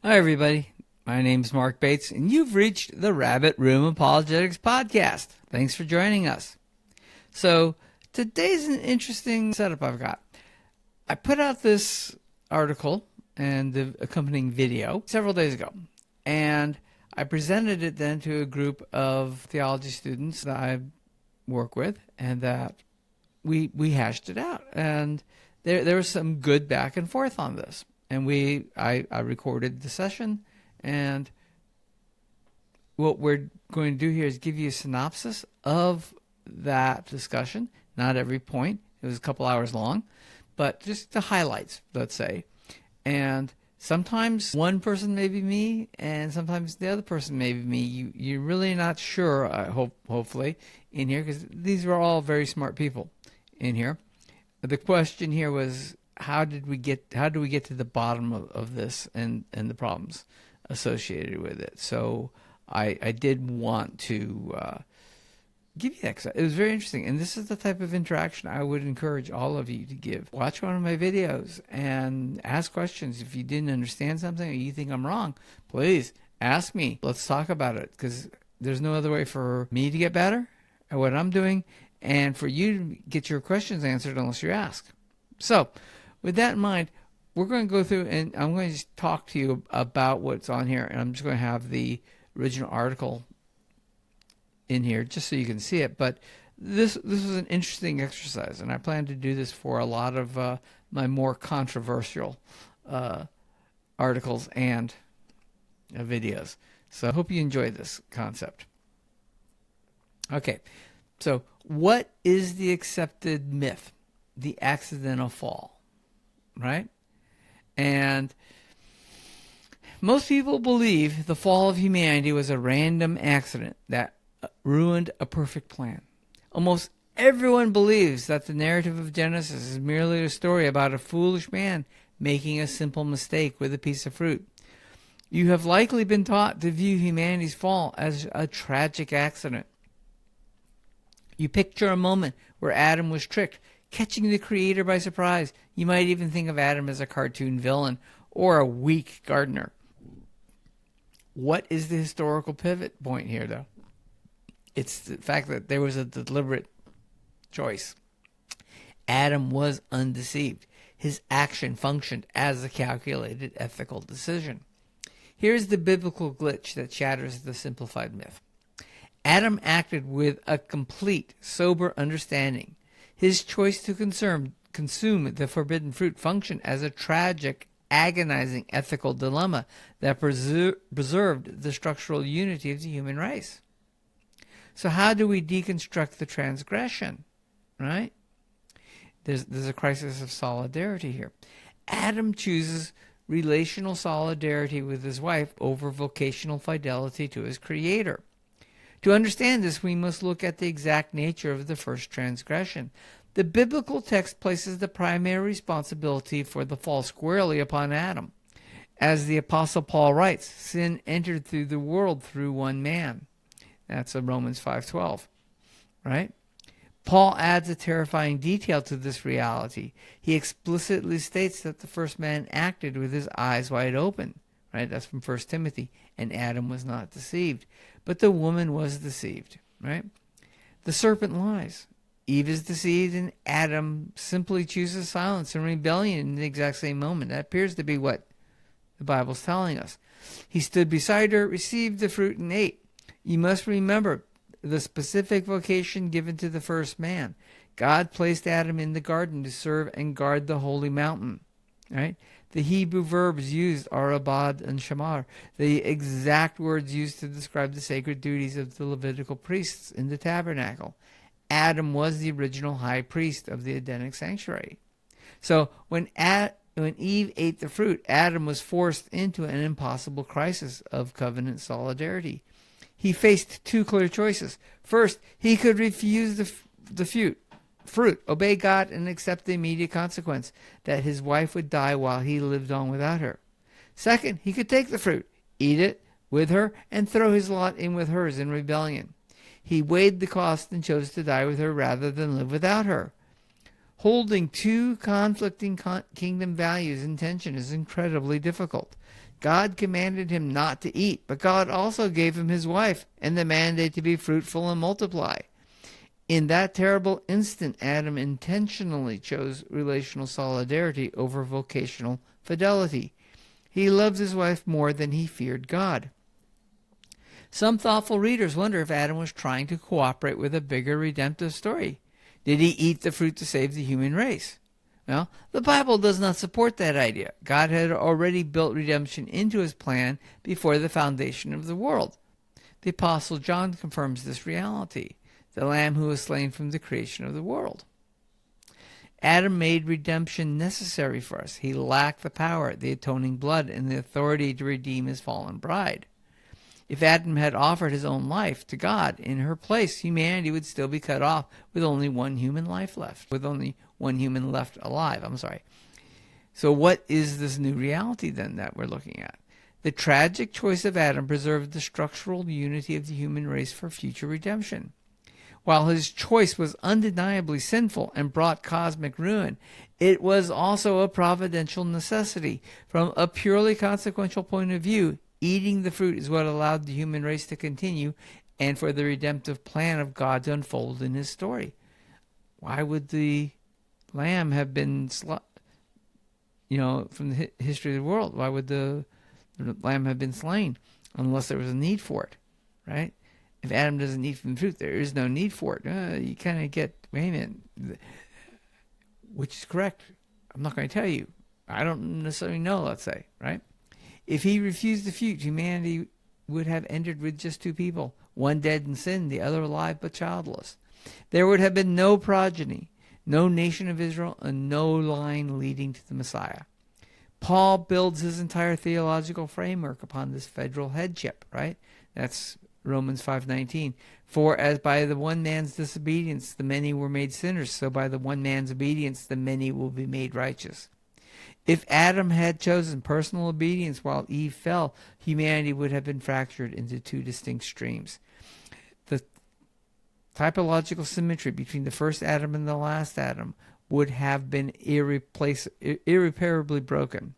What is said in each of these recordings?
Hi, everybody. My name's Marc Bates, and you've reached the Rabbit Room Apologetics podcast. Thanks for joining us. So, today's an interesting setup I've got. I put out this article and the accompanying video several days ago, and I presented it then to a group of theology students that I work with, and that we hashed it out. And there was some good back and forth on this. And I recorded the session, and what we're going to do here is give you a synopsis of that discussion. Not every point. It was a couple hours long, but just the highlights, let's say. And sometimes one person may be me, and sometimes the other person may be me. You're really not sure, hopefully, in here, because these were all very smart people in here. The question here was, how do we get to the bottom of this and the problems associated with it? So I did want to give you that. It was very interesting, and this is the type of interaction I would encourage all of you to give. Watch one of my videos and ask questions. If you didn't understand something or you think I'm wrong, please ask me. Let's talk about it, because there's no other way for me to get better at what I'm doing and for you to get your questions answered unless you ask. So with that in mind, we're going to go through, and I'm going to just talk to you about what's on here, and I'm just going to have the original article in here just so you can see it. But this was an interesting exercise, and I plan to do this for a lot of my more controversial articles and videos. So I hope you enjoy this concept. Okay, so what is the accepted myth? The accidental fall. Right? And most people believe the fall of humanity was a random accident that ruined a perfect plan. Almost everyone believes that the narrative of Genesis is merely a story about a foolish man making a simple mistake with a piece of fruit. You have likely been taught to view humanity's fall as a tragic accident. You picture a moment where Adam was tricked, catching the Creator by surprise. You might even think of Adam as a cartoon villain or a weak gardener. What is the historical pivot point here, though? It's the fact that there was a deliberate choice. Adam was undeceived. His action functioned as a calculated ethical decision. Here's the biblical glitch that shatters the simplified myth. Adam acted with a complete, sober understanding. His choice to consume the forbidden fruit functioned as a tragic, agonizing ethical dilemma that preserved the structural unity of the human race. So how do we deconstruct the transgression? Right? There's a crisis of solidarity here. Adam chooses relational solidarity with his wife over vocational fidelity to his Creator. To understand this, we must look at the exact nature of the first transgression. The biblical text places the primary responsibility for the fall squarely upon Adam. As the Apostle Paul writes, sin entered through the world through one man. That's Romans 5:12, right? Paul adds a terrifying detail to this reality. He explicitly states that the first man acted with his eyes wide open, right? That's from 1 Timothy. And Adam was not deceived, but the woman was deceived, right? The serpent lies. Eve is deceived, and Adam simply chooses silence and rebellion in the exact same moment. That appears to be what the Bible's telling us. He stood beside her, received the fruit, and ate. You must remember the specific vocation given to the first man. God placed Adam in the garden to serve and guard the holy mountain, right? The Hebrew verbs used are abad and shamar, the exact words used to describe the sacred duties of the Levitical priests in the tabernacle. Adam was the original high priest of the Edenic sanctuary. So when Eve ate the fruit, Adam was forced into an impossible crisis of covenant solidarity. He faced two clear choices. First, he could refuse the fruit, obey God, and accept the immediate consequence that his wife would die while he lived on without her. Second, he could take the fruit, eat it with her, and throw his lot in with hers in rebellion. He weighed the cost and chose to die with her rather than live without her. Holding two conflicting kingdom values in tension is incredibly difficult. God commanded him not to eat, but God also gave him his wife and the mandate to be fruitful and multiply. In that terrible instant, Adam intentionally chose relational solidarity over vocational fidelity. He loved his wife more than he feared God. Some thoughtful readers wonder if Adam was trying to cooperate with a bigger redemptive story. Did he eat the fruit to save the human race? Well, the Bible does not support that idea. God had already built redemption into his plan before the foundation of the world. The Apostle John confirms this reality, the Lamb who was slain from the creation of the world. Adam made redemption necessary for us. He lacked the power, the atoning blood, and the authority to redeem his fallen bride. If Adam had offered his own life to God in her place, humanity would still be cut off with only one human life left, with only one human left alive. So what is this new reality then that we're looking at? The tragic choice of Adam preserved the structural unity of the human race for future redemption. While his choice was undeniably sinful and brought cosmic ruin, it was also a providential necessity. From a purely consequential point of view, eating the fruit is what allowed the human race to continue and for the redemptive plan of God to unfold in his story. Why would the lamb have been, from the history of the world, why would the lamb have been slain unless there was a need for it, right? If Adam doesn't eat from the fruit, there is no need for it. You kind of get, wait a minute, which is correct. I'm not going to tell you. I don't necessarily know, let's say, right? If he refused the fruit, humanity would have ended with just two people, one dead in sin, the other alive but childless. There would have been no progeny, no nation of Israel, and no line leading to the Messiah. Paul builds his entire theological framework upon this federal headship, right? That's Romans 5:19. For as by the one man's disobedience the many were made sinners, so by the one man's obedience the many will be made righteous. If Adam had chosen personal obedience while Eve fell, humanity would have been fractured into two distinct streams. The typological symmetry between the first Adam and the last Adam would have been irreparably broken.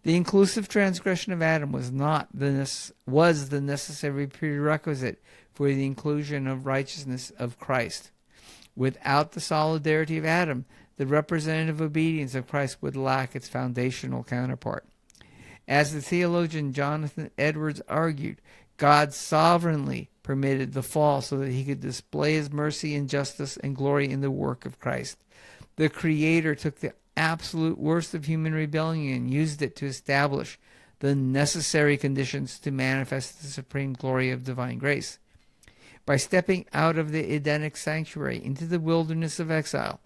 The inclusive transgression of Adam was the necessary prerequisite for the inclusion of righteousness of Christ. Without the solidarity of Adam, the representative obedience of Christ would lack its foundational counterpart. As the theologian Jonathan Edwards argued, God sovereignly permitted the fall so that he could display his mercy and justice and glory in the work of Christ. The Creator took the absolute worst of human rebellion and used it to establish the necessary conditions to manifest the supreme glory of divine grace. By stepping out of the Edenic sanctuary into the wilderness of exile,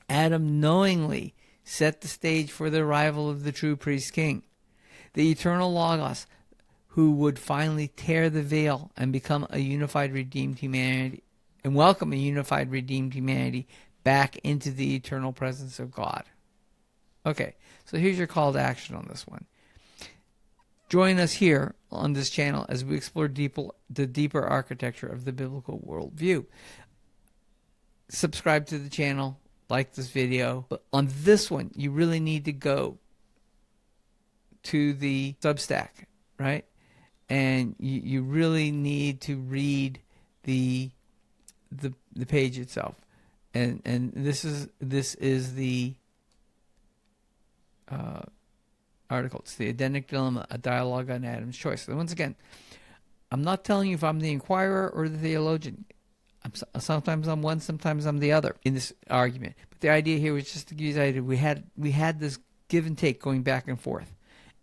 Adam knowingly set the stage for the arrival of the true priest king, the eternal Logos, who would finally tear the veil and become a unified redeemed humanity and welcome a unified redeemed humanity back into the eternal presence of God. Okay, so here's your call to action on this one. Join us here on this channel as we explore the deeper architecture of the biblical worldview. Subscribe to the channel, like this video. But on this one, you really need to go to the Substack, right? And you really need to read the page itself. And this is the article. It's the Edenic Dilemma, a dialogue on Adam's choice. So once again, I'm not telling you if I'm the inquirer or the theologian. Sometimes I'm one, sometimes I'm the other in this argument. But the idea here was just to give you the idea we had this give and take going back and forth.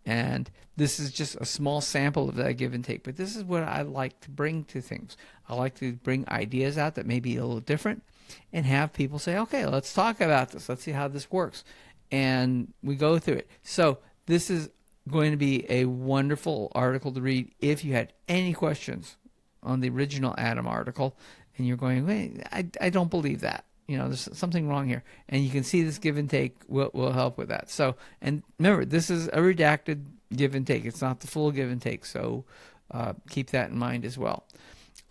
And this is just a small sample of that give and take. But this is what I like to bring to things. I like to bring ideas out that may be a little different and have people say, okay, let's talk about this. Let's see how this works. And we go through it. So this is going to be a wonderful article to read if you had any questions on the original Adam article and you're going, wait, I don't believe that. There's something wrong here. And you can see this give and take will help with that. So, and remember, this is a redacted give and take. It's not the full give and take. So keep that in mind as well.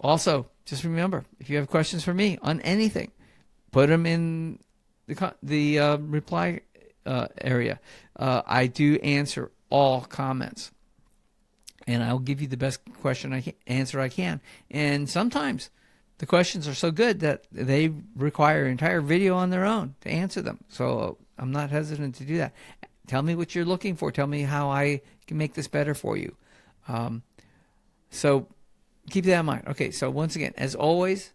Also, just remember, if you have questions for me on anything, put them in the reply area. I do answer all comments, and I'll give you the best answer I can. And sometimes the questions are so good that they require an entire video on their own to answer them. So I'm not hesitant to do that. Tell me what you're looking for. Tell me how I can make this better for you. So keep that in mind. Okay, so once again, as always,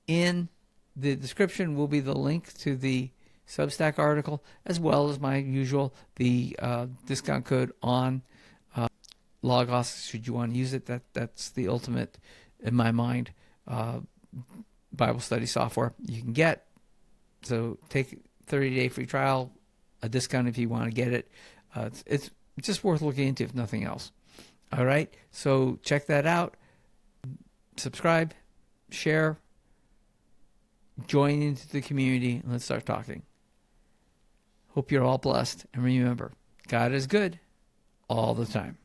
in the description will be the link to the Substack article, as well as my usual, the discount code on Logos, should you want to use it. That's the ultimate, in my mind, Bible study software you can get. So take 30-day free trial, a discount if you want to get it. It's just worth looking into, if nothing else. All right, so check that out. Subscribe, share, join into the community, and let's start talking. Hope you're all blessed, and remember, God is good all the time.